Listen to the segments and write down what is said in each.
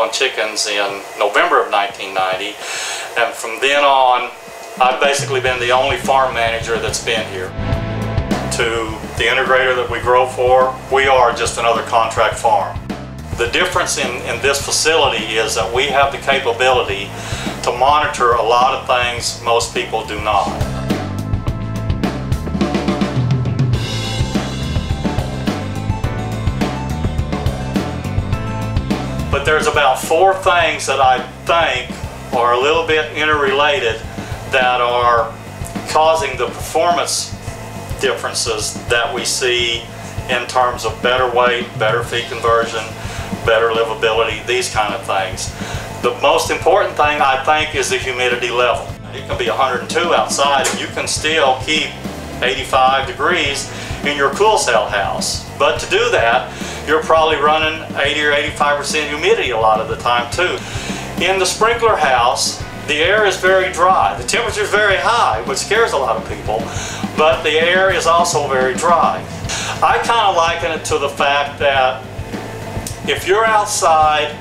21 chickens in November of 1990, and from then on I've basically been the only farm manager that's been here. To the integrator that we grow for, we are just another contract farm. The difference in this facility is that we have the capability to monitor a lot of things most people do not. But there's about 4 things that I think are a little bit interrelated that are causing the performance differences that we see in terms of better weight, better feed conversion, better livability, these kind of things. The most important thing I think is the humidity level. It can be 102 outside and you can still keep 85 degrees in your cool cell house. But to do that, you're probably running 80 or 85% humidity a lot of the time too. In the sprinkler house, the air is very dry. The temperature is very high, which scares a lot of people, but the air is also very dry. I kind of liken it to the fact that if you're outside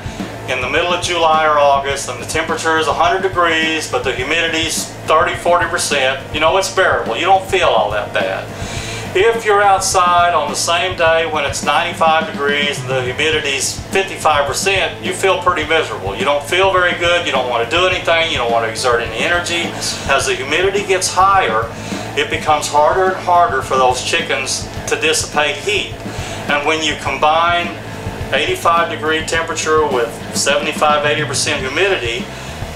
in the middle of July or August and the temperature is 100 degrees, but the humidity is 30–40%, you know, it's bearable. You don't feel all that bad. If you're outside on the same day when it's 95 degrees and the humidity's 55%, you feel pretty miserable. You don't feel very good, you don't want to do anything, you don't want to exert any energy. As the humidity gets higher, it becomes harder and harder for those chickens to dissipate heat. And when you combine 85-degree temperature with 75–80% humidity,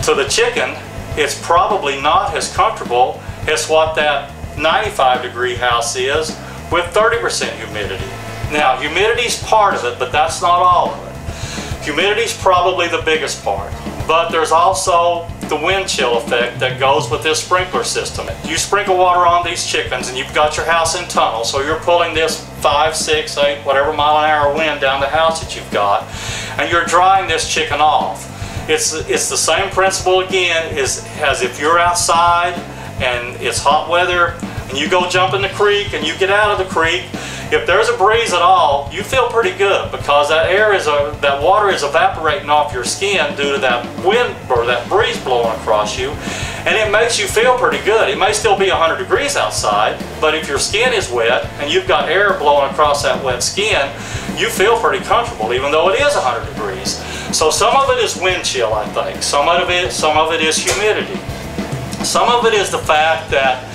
to the chicken, it's probably not as comfortable as what that 95-degree house is with 30% humidity. Now, humidity's part of it, but that's not all of it. Humidity's probably the biggest part, but there's also the wind chill effect that goes with this sprinkler system. You sprinkle water on these chickens and you've got your house in tunnel, so you're pulling this 5, 6, 8, whatever mile-an-hour wind down the house that you've got, and you're drying this chicken off. It's the same principle again as if you're outside and it's hot weather and you go jump in the creek and you get out of the creek, if there's a breeze at all, you feel pretty good because that water is evaporating off your skin due to that wind or that breeze blowing across you, and it makes you feel pretty good. It may still be 100 degrees outside, but if your skin is wet and you've got air blowing across that wet skin, you feel pretty comfortable even though it is 100 degrees. So some of it is wind chill, I think. Some of it is humidity. Some of it is the fact that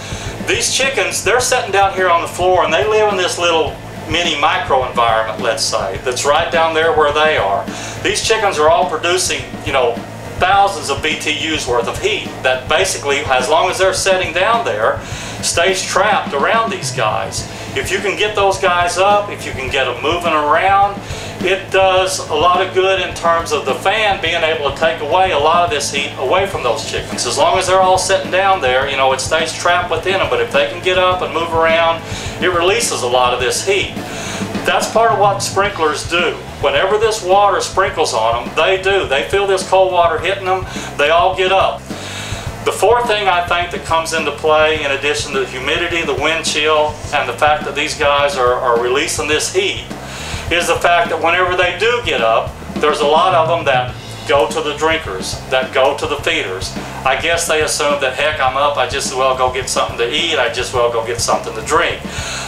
these chickens, they're sitting down here on the floor and they live in this little mini micro environment, let's say, that's right down there where they are. These chickens are all producing, you know, thousands of BTUs worth of heat that basically, as long as they're sitting down there, stays trapped around these guys. If you can get those guys up, if you can get them moving around, it does a lot of good in terms of the fan being able to take away a lot of this heat away from those chickens. As long as they're all sitting down there, you know, it stays trapped within them, but if they can get up and move around, it releases a lot of this heat. That's part of what sprinklers do. Whenever this water sprinkles on them, they feel this cold water hitting them, they all get up. The fourth thing I think that comes into play, in addition to the humidity, the wind chill, and the fact that these guys are releasing this heat, is the fact that whenever they do get up, there's a lot of them that go to the drinkers, that go to the feeders. I guess they assume that, heck, I'm up, I just as well go get something to eat, I just well go get something to drink.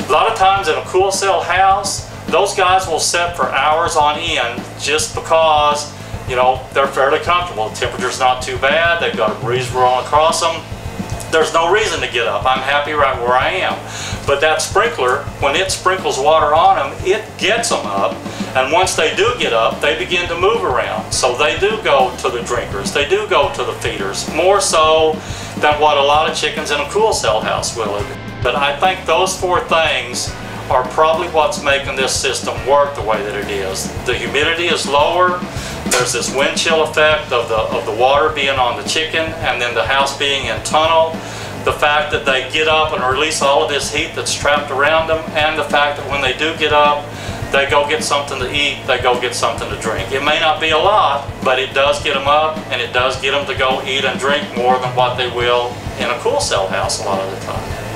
A lot of times in a cool cell house, those guys will sit for hours on end just because, you know, they're fairly comfortable. The temperature's not too bad, they've got a breeze blowing across them. There's no reason to get up. I'm happy right where I am. But that sprinkler, when it sprinkles water on them, it gets them up. And once they do get up, they begin to move around. So they do go to the drinkers. They do go to the feeders, more so than what a lot of chickens in a cool cell house will. But I think those 4 things are probably what's making this system work the way that it is. The humidity is lower. There's this wind chill effect of the water being on the chicken and then the house being in tunnel. The fact that they get up and release all of this heat that's trapped around them, and the fact that when they do get up, they go get something to eat, they go get something to drink. It may not be a lot, but it does get them up and it does get them to go eat and drink more than what they will in a cool cell house a lot of the time.